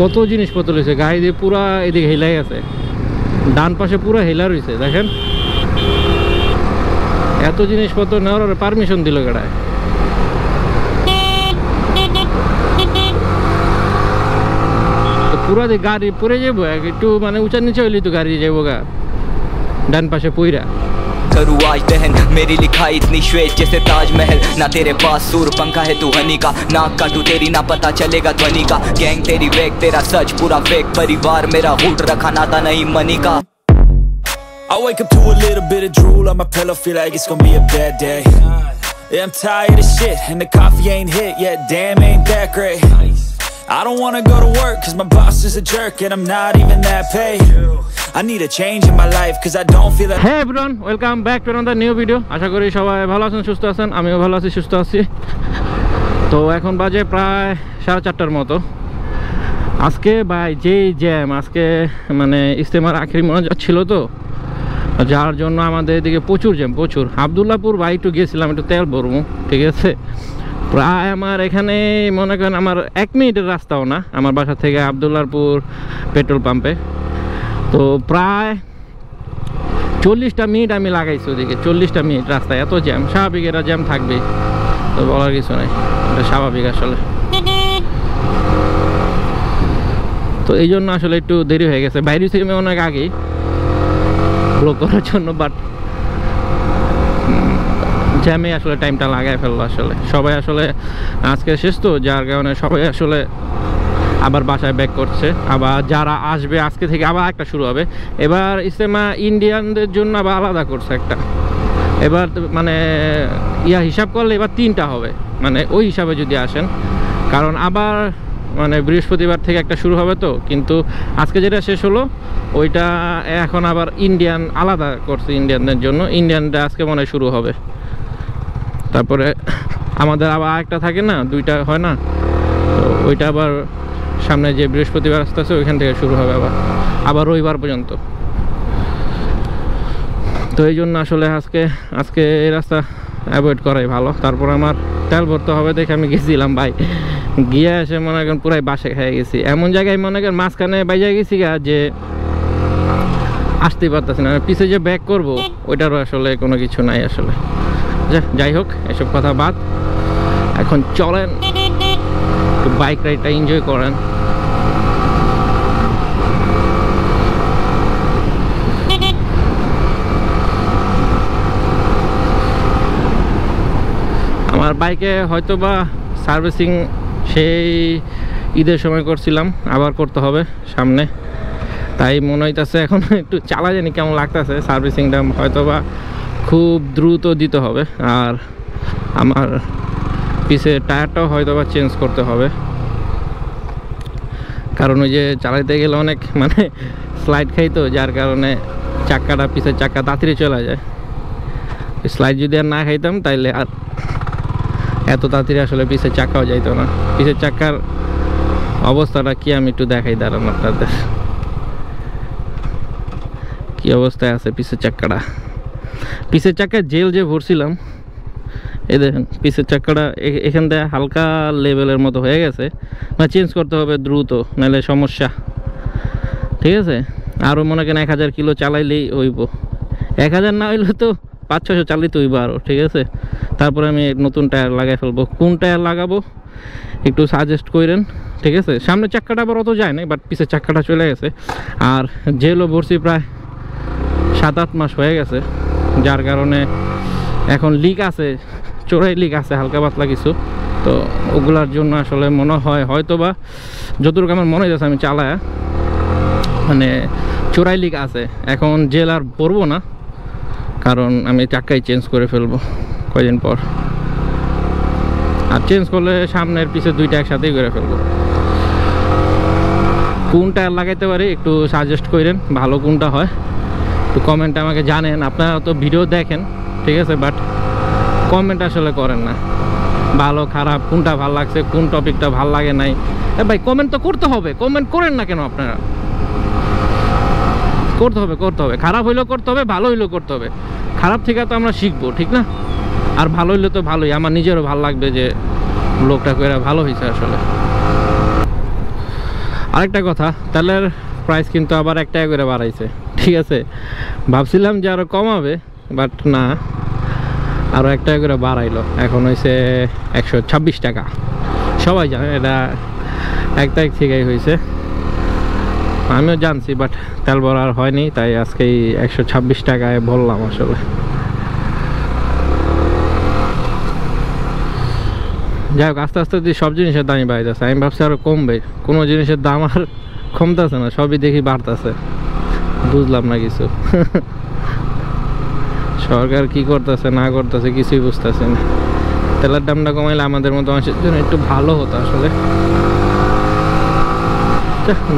কত জিনিসপত্র রয়েছে গাড়ি দিয়ে পুরা এদিকে হেলাই আছে, ডান পাশে পুরো হেলা রয়েছে দেখেন। এত জিনিসপত্র নেওয়ার পারমিশন দিল গাড়ায়। পুরা গাড়ি পরে যাবো একটু মানে উঁচা নিচে হইলি তো গাড়ি যাবো গা ডান পাশে পুইরা। करूँ आज दहन मेरी लिखाई इतनी श्वेत जैसे ताजमहल ना तेरे पास सूर पंखा है तू हनी का नाक का तू तेरी ना पता चलेगा ध्वनि का गैंग तेरी वेग तेरा सच पूरा फेक परिवार मेरा हुट रखा नाता नहीं मनी का। I wake up to a little bit of drool on my pillow, feel like it's gonna be a bad day. Yeah, I'm tired of shit and the coffee ain't hit yet, damn ain't that great. I don't wanna go to work cause my boss is a jerk and I'm not even that paid. I need a change in my life cause I don't feel that. Hey everyone, welcome back to another new video. আশা করি সবাই ভালো আছেন, সুস্থ আছেন, আমিও ভালো আছি, সুস্থ আছি। তো এখন বাজে প্রায় 4:30টার মতো। আজকে ভাই যেই জ্যাম, আজকে মানে ইজতেমার আখেরি মোনাজাত ছিল তো, যার জন্য আমাদের এদিকে প্রচুর জ্যাম, প্রচুর। আবদুল্লাপুর ভাই একটু গিয়েছিলাম একটু তেল ভরবো, ঠিক আছে। প্রায় আমার এখানে মনে করেন আমার 1 মিনিটের রাস্তাও না আমার বাসা থেকে আবদুল্লাপুর পেট্রোল পাম্পে। তো প্রায় 40টা মিনিট আমি লাগাইছি ওদিকে, 40টা মিনিট রাস্তায়, এত জ্যাম। স্বাভাবিক, এটা জ্যাম থাকবেই, তো বলার কিছু নাই, এটা স্বাভাবিক আসলে। তো এই জন্য আসলে একটু দেরি হয়ে গেছে, বাইরে থেকে আমি অনেক আগেই ব্লক করার জন্য, বাট জ্যামে আসলে টাইমটা লাগায় ফেললো আসলে। সবাই আসলে আজকে শেষ তো, যার কারণে সবাই আসলে আবার বাসায় ব্যাক করছে। আবার যারা আসবে আজকে থেকে আবার একটা শুরু হবে। এবার ইজতেমা ইন্ডিয়ানদের জন্য আবার আলাদা করছে একটা, এবার মানে হিসাব করলে এবার 3টা হবে, মানে ওই হিসাবে যদি আসেন, কারণ আবার মানে বৃহস্পতিবার থেকে একটা শুরু হবে তো। কিন্তু আজকে যেটা শেষ হলো ওইটা এখন আবার ইন্ডিয়ান আলাদা করছে ইন্ডিয়ানদের জন্য, ইন্ডিয়ানটা আজকে মনে হয় শুরু হবে। তারপরে আমাদের আবার একটা থাকে না, 2টা হয় না, তো ওইটা আবার সামনে যে বৃহস্পতিবার আসতে আছে ওইখান থেকে শুরু হবে আবার রবিবার পর্যন্ত। তো এই জন্য আসলে আজকে এই রাস্তা অ্যাভয়েড করাই ভালো। তারপর আমার তেল ভরতে হবে দেখে আমি গেছিলাম ভাই, গিয়ে এসে মনে করেন পুরাই বাসে খেয়ে গেছি। এমন জায়গায় মনে করেন মাঝখানে বাইজা গেছি গা যে আসতেই পারতেছি না, পিছে যে ব্যাক করবো ওইটারও আসলে কোনো কিছু নাই আসলে। যাই হোক, এসব কথা বাদ, এখন চলেন একটু বাইক রাইডটা এনজয় করেন। আমার বাইকে হয়তো বা সার্ভিসিং সেই ঈদের সময় করছিলাম, আবার করতে হবে সামনে, তাই মনে হইতেছে এখন একটু চালা জানি কেমন লাগতেছে। সার্ভিসিংটা হয়তো বা খুব দ্রুত দিতে হবে, আর আমার পিছে টায়ারটাও হয়তো বা চেঞ্জ করতে হবে, কারণ ওই যে চালাইতে গেলে অনেক মানে স্লাইড খাই তো, যার কারণে চাক্কাটা পিছের চাক্কা তাড়াতাড়ি চলে যায়। স্লাইড যদি আর না খাইতাম তাইলে আর এত তাড়াতাড়ি আসলে পিছের চাক্কাও যাইতো না। পিছের চাক্কার অবস্থাটা কি আমি একটু দেখাই, দাঁড়ান আপনাদের কি অবস্থায় আছে পিছের চাক্কাটা। পিছের চাক্কায় জেল যে ভরছিলাম, এই দেখেন পিছের চাক্কাটা এখান থেকে হালকা লেভেলের মতো হয়ে গেছে, মানে চেঞ্জ করতে হবে দ্রুত, নাহলে সমস্যা, ঠিক আছে। আরও মনে করেন 1000 কিলো চালাইলেই হইব, 1000 না হইলে তো 500-600 চালাইতে হইব আরও, ঠিক আছে। তারপরে আমি নতুন টায়ার লাগাই ফেলবো। কোন টায়ার লাগাবো একটু সাজেস্ট করেন, ঠিক আছে। সামনের চাক্কাটা আবার অত যায় না, বাট পিছের চাক্কাটা চলে গেছে। আর জেলও ভরছি প্রায় 7-8 মাস হয়ে গেছে, যার কারণে এখন লিক আছে, চোরাই লিক আছে হালকা পাতলা কিছু, তো ওগুলার জন্য আসলে মনে হয় হয়তো বা যতটুকু আমার মনে হয়েছে আমি চালায় মানে চোরাই লিক আছে। এখন জেল আর ভরবো না, কারণ আমি চাক্কাই চেঞ্জ করে ফেলবো কয়দিন পর, আর চেঞ্জ করলে সামনের পিছে 2টা একসাথেই করে ফেলবো। কোন টায়ার লাগাইতে পারি একটু সাজেস্ট করেন, ভালো কোনটা হয় একটু কমেন্টে আমাকে জানেন। আপনারা তো ভিডিও দেখেন, ঠিক আছে, বাট কমেন্ট আসলে করেন না, ভালো খারাপ কোনটা ভালো লাগছে, কোন টপিকটা ভালো লাগে নাই। ভাই কমেন্ট তো করতে হবে, কমেন্ট করেন না কেন আপনারা? করতে হবে, খারাপ হইলেও করতে হবে, ভালো হইলেও করতে হবে। খারাপ থেকে তো আমরা শিখবো, ঠিক না? আর ভালো হইলে তো ভালোই, আমার নিজেরও ভালো লাগবে যে লোকটা করে ভালো হয়েছে আসলে। আরেকটা কথা, তেলের প্রাইস কিন্তু আবার 1 টাকা করে বাড়াইছে, ঠিক আছে। ভাবছিলাম যে আরও কমাবে, বাট না, আরও 1 টাকা করে বাড়াইলো, এখন হয়েছে 126 টাকা। সবাই জানে এটা 1 তারিখ থেকেই হয়েছে, আমিও জানছি, বাট তেল ভরার হয়নি, তাই আজকেই 126 টাকায় বললাম আসলে। যাই হোক, আস্তে আস্তে সব জিনিসের দামই বাড়তেছে। আমি ভাবছি আরও কমবে, কোনো জিনিসের দাম আর কমতেছে না, সবই দেখি বাড়তেছে। বুঝলাম না কিছু। সরকার কি করতেছে না করতেছে কিছুই বুঝতেছে না। তেলের দামটা কমাইলে আমাদের মতো মানুষের জন্য একটু ভালো হতো আসলে।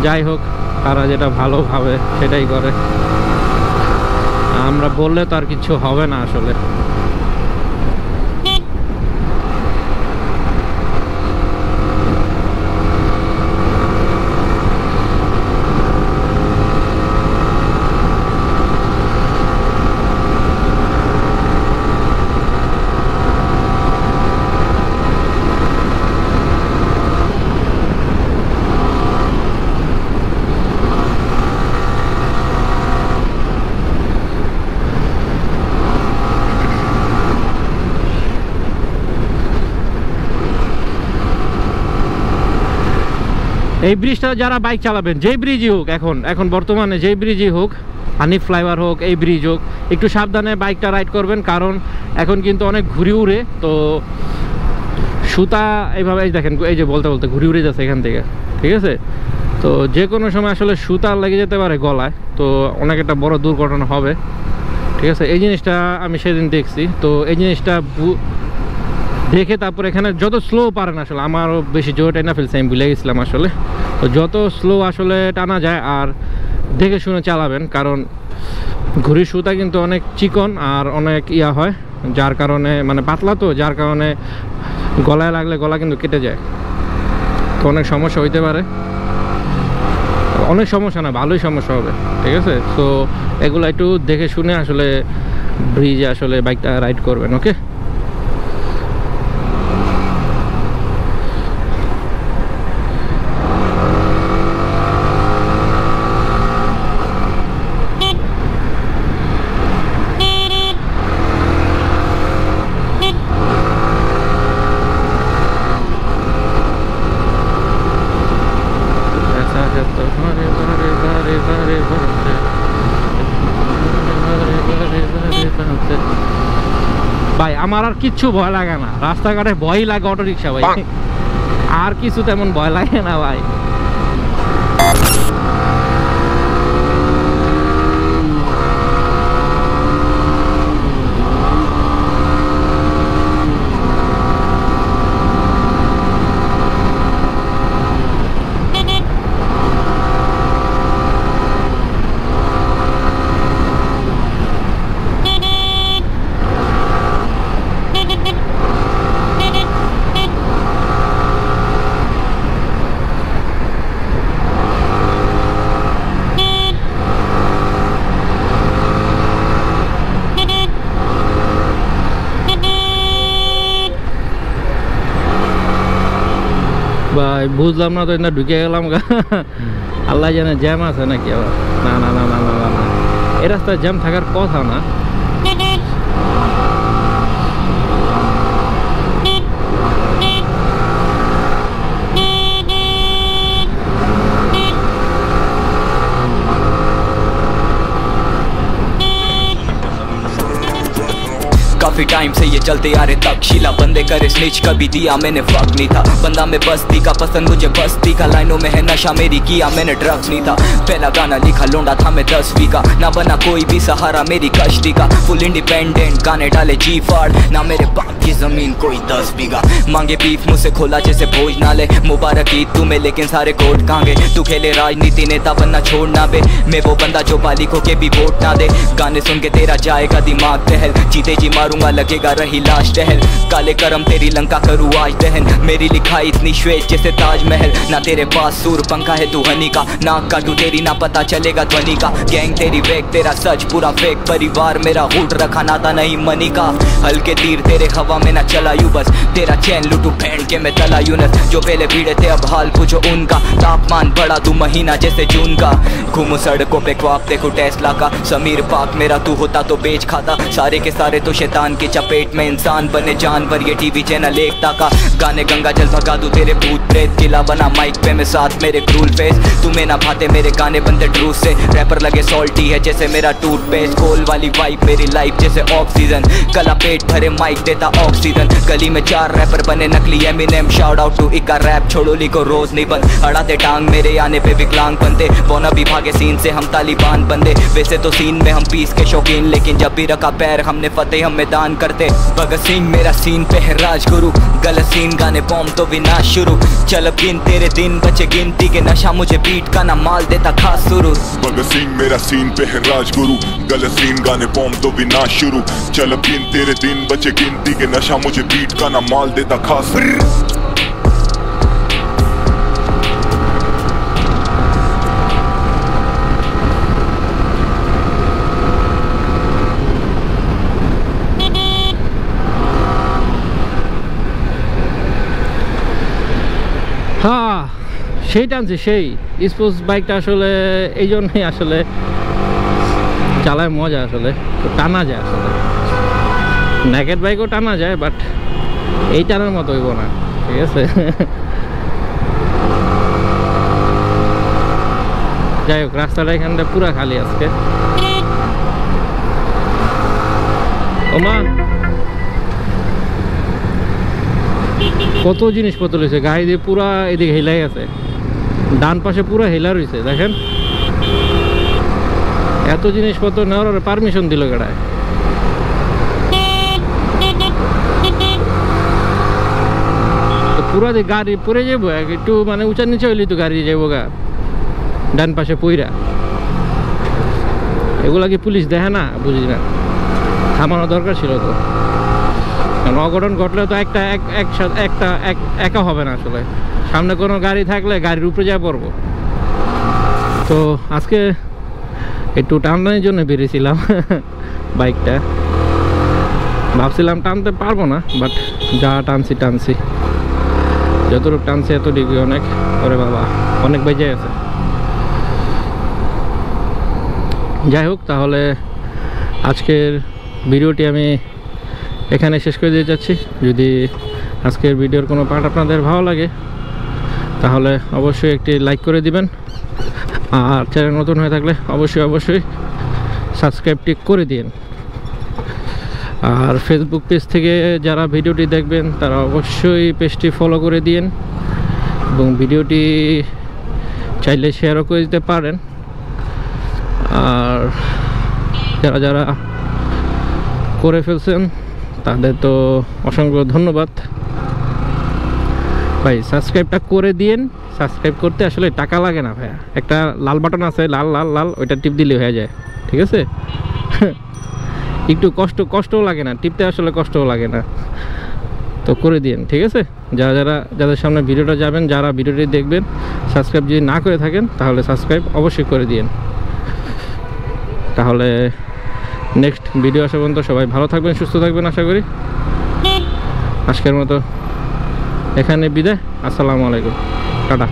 যাই হোক, তারা যেটা ভালো ভাবে সেটাই করে, আমরা বললে তো আর কিছু হবে না আসলে। এই ব্রিজটা যারা বাইক চালাবেন, যেই ব্রিজই হোক, এখন বর্তমানে যেই ব্রিজই হোক, হানিফ ফ্লাইওভার হোক, এই ব্রিজ হোক, একটু সাবধানে বাইকটা রাইড করবেন, কারণ এখন কিন্তু অনেক ঘুরি উড়ে। তো সুতা এইভাবে দেখেন, এই যে বলতে বলতে ঘুরি উড়ে যাচ্ছে এখান থেকে, ঠিক আছে। তো যে কোনো সময় আসলে সুতা লেগে যেতে পারে গলায়, তো অনেক একটা বড় দুর্ঘটনা হবে, ঠিক আছে। এই জিনিসটা আমি সেদিন দেখছি, তো এই জিনিসটা দেখে তারপর এখানে যত স্লো পারেন, আসলে আমারও বেশি জোর টানা ফেলছে, আমি ভুলে গেছিলাম আসলে। তো যত স্লো আসলে টানা যায় আর দেখে শুনে চালাবেন, কারণ ঘুড়ির সুতা কিন্তু অনেক চিকন আর অনেক ইয়া হয়, যার কারণে মানে পাতলা, তো যার কারণে গলায় লাগলে গলা কিন্তু কেটে যায়, তো অনেক সমস্যা হইতে পারে। অনেক সমস্যা না, ভালোই সমস্যা হবে, ঠিক আছে। তো এগুলো একটু দেখে শুনে আসলে ব্রিজে আসলে বাইকটা রাইড করবেন, ওকে। ভাই আমার আর কিচ্ছু ভয় লাগে না, রাস্তাঘাটে ভয় লাগে অটো রিক্সা ভাই, আর কিছু তেমন ভয় লাগে না ভাই। ভাই বুঝলাম না তো, এটা ঢুকে গেলাম, আল্লাহ জানে জ্যাম আছে নাকি আবার। না না না না না না, এই রাস্তায় জ্যাম থাকার কথা না। काफी टाइम से ये चलते आ रहे तकशीला बंदे करे स्निच, कभी दिया मैंने फक नहीं था। बंदा में बस्ती का पसंद मुझे बस्ती का, लाइनों में है नशा मेरी किया मैंने ड्रग्स नहीं था। पहला गाना लिखा लोंडा था मैं 10वीं का, ना बना कोई भी सहारा मेरी कश्ती का। फुल इंडिपेंडेंट गाने डाले जी फाड़, ना मेरे बाप की जमीन कोई 10 बीघा। मांगे बीफ मुझसे खोला जैसे भोज ना ले, मुबारक ईद तुम्हें लेकिन सारे कोट कांगे। तू खेले राजनीति नेता बनना छोड़ना बे, मैं वो बंदा जो बालिकों के भी वोट ना दे। गाने सुन के तेरा जाएगा दिमाग दहल, जीते जी मारूंगा दूंगा लगेगा रही लाश टहल। काले करम तेरी लंका करूँ आज दहन, मेरी लिखाई इतनी श्वेत जैसे ताजमहल। ना तेरे पास सूर पंखा है तू हनी का, नाक काटू तेरी ना पता चलेगा ध्वनि का। गैंग तेरी वेग तेरा सच पूरा फेक, परिवार मेरा हुड रखा नाता नहीं मनी का। हल्के तीर तेरे हवा में ना चला यूं बस, तेरा चैन लूटू फेंड के मैं तला यूनस। जो पहले भीड़े थे अब हाल पूछो उनका, तापमान बढ़ा तू महीना जैसे जून का। घूमू सड़कों पे ख्वाब देखो टेस्ला का, समीर पाक मेरा तू होता तो बेच खाता। सारे के सारे तो शैतान की चपेट में इंसान बने जानवर, ये टीवी चैनल एकता का। गाने गंगा जल भगा दूं तेरे भूत प्रेत, किला बना माइक पे मैं साथ मेरे क्रूल फेस। तुम्हें ना भाते मेरे गाने बनते ट्रूथ से, रैपर लगे सॉल्टी है जैसे मेरा टूथपेस्ट। कोल वाली वाइब मेरी लाइफ जैसे ऑक्सीजन, कला पेट भरे माइक देता ऑक्सीजन। गली में 4 रैपर बने नकली एमिनेम, शाउट आउट टू इका रैप छोड़ो ली को रोज नहीं बंद। अड़ाते टांग मेरे आने पे विकलांग बनते, बोना भी भागे सीन से हम तालिबान बंदे। वैसे तो सीन में हम पीस के शौकीन, लेकिन जब भी रखा पैर हमने फतेह हम मैदान करते। भगत सिंह मेरा सीन पे है राजगुरु, गलत सीन गाने बॉम्ब तो विनाश शुरू। चल अब गिन तेरे दिन बचे गिनती के, नशा मुझे बीट का ना माल देता खास सुरूर। भगत सिंह मेरा सीन पे है राजगुरु, गलत सीन गाने बॉम्ब तो विनाश शुरू। चल अब गिन तेरे दिन बचे गिनती के, नशा मुझे बीट का ना माल देता खास। হ্যাঁ সেই টানছে সেই স্পোর্টস বাইকটা আসলে এই জন্যই আসলে চালায় মজা, আসলে টানা যায়। আসলে নেকেড বাইকও টানা যায়, বাট এই টানার মতো হইব না, ঠিক আছে। যাই হোক, রাস্তাটা এখানটা পুরা খালি আজকে। ওমা কত জিনিসপত্র রয়েছে, গাড়ি দিয়ে পুরা এদিকে হেলাই আছে, ডান পাশে পুরো হেলা রয়েছে দেখেন। এত জিনিসপত্র নেওয়ার পারমিশন দিল গাড়ায়। পুরা দিয়ে গাড়ি পরে যাবো, একটু মানে উঁচা নিচে হইলি তো গাড়ি যাবো গা, ডান পাশে পইরা। এগুলা কি পুলিশ দেখে না? বুঝি না, থামানো দরকার ছিল তো। অঘটন ঘটলে তো একা হবে না, আসলে সামনে কোনো গাড়ি থাকলে গাড়ির উপরে যা পড়বো। তো আজকে একটু টানানোর জন্য বেরিয়েছিলাম বাইকটা, ভাবছিলাম টানতে পারবো না, বাট যা টানছি যতটুকু টানছি এতটুকু অনেক। ওরে বাবা, অনেক বেজে গেছে। যাই হোক, তাহলে আজকের ভিডিওটি আমি এখানে শেষ করে দিয়ে যাচ্ছি। যদি আজকের ভিডিওর কোনো পার্ট আপনাদের ভালো লাগে তাহলে অবশ্যই একটি লাইক করে দিবেন, আর চ্যানেল নতুন হয়ে থাকলে অবশ্যই সাবস্ক্রাইবটি করে দিন। আর ফেসবুক পেজ থেকে যারা ভিডিওটি দেখবেন তারা অবশ্যই পেজটি ফলো করে দিন, এবং ভিডিওটি চাইলে শেয়ারও করে দিতে পারেন। আর যারা করে ফেলছেন তাদের তো অসংখ্য ধন্যবাদ ভাই। সাবস্ক্রাইবটা করে দিন। সাবস্ক্রাইব করতে আসলে টাকা লাগে না ভাইয়া, একটা লাল বাটন আছে, লাল ওইটা টিপ দিলে হয়ে যায়, ঠিক আছে। একটু কষ্টও লাগে না টিপতে, আসলে কষ্টও লাগে না, তো করে দিন, ঠিক আছে। যাদের সামনে ভিডিওটা যাবেন, যারা ভিডিওটি দেখবেন, সাবস্ক্রাইব যদি না করে থাকেন তাহলে সাবস্ক্রাইব অবশ্যই করে দিন। তাহলে নেক্সট ভিডিও আসা পর্যন্ত সবাই ভালো থাকবেন, সুস্থ থাকবেন আশা করি। আজকের মতো এখানে বিদায়। আসসালামু আলাইকুম, টাটা।